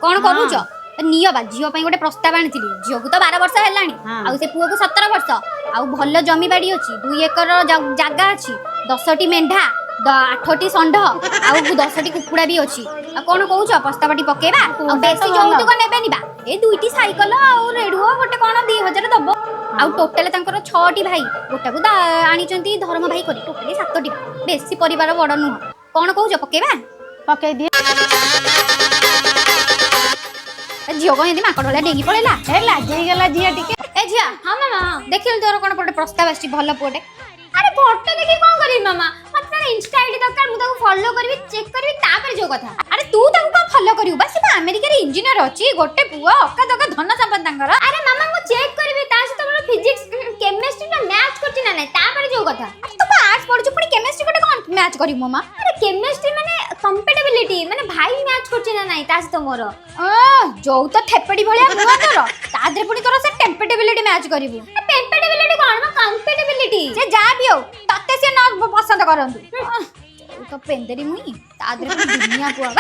कौन करूच नियो बा झील गोटे प्रस्ताव आनी झील को तो 12 वर्ष है से पुओ को 17 वर्ष आउ भल जमी बाड़ी अच्छी 2 एकर जगह अच्छी 10टी मेंढा 8टी षंढ आउ 10टी कुकुड़ा भी अच्छी कौन कौच प्रस्तावटी पकेबा बेसी जौतुक नेबेनी बा ए 2टी साइकल आउ रेडुओ गोटे कौन 2000 दबो आउ टोटल तांकर 6टी भाई गोटा को आनी धर्म भाई करी टोटली 7टी बेसी परिवार बड़ नुह कौन कौच पकेबा पकई दिए झील कौन यदि माकड़ वाला डेगी पड़ेला ए लाजई गला झिया टिके ए झिया हां मामा देखिल तोर कोन पटे प्रस्ताव आछि भलो पोटे अरे फोटो देखि कोन करी मामा मतलब इंस्टा आईडी दरकार मु ताको फॉलो करबी चेक करबी तापर जो कथा अरे तू ताको का फॉलो करिउ बस बा अमेरिका रे इंजीनियर अछि गोटे पुआ अक्का दका धन संपद तांगर अरे मामा मु चेक करबी ता से तमरो फिजिक्स केमिस्ट्री ना मैच करछि ना नै तापर जो कथा अरे तू आर्ट्स पढछु पुनी केमिस्ट्री कोटे कोन मैच करी मामा अरे केमिस्ट्री माने कंपैटिबिलिटी माने भाई मैच करछि ना नै ता से तो मोर जो तो ठेपड़ी भलिया मुआ तोर ता दरे पुनी तोर से टेम्पेटिबिलिटी मैच करिवु कंपैटिबिलिटी कोन मा कंपैटिबिलिटी जे जा भी हो तते से न पसंद करंतु तो पेंदरी मुई ता दरे दुनिया को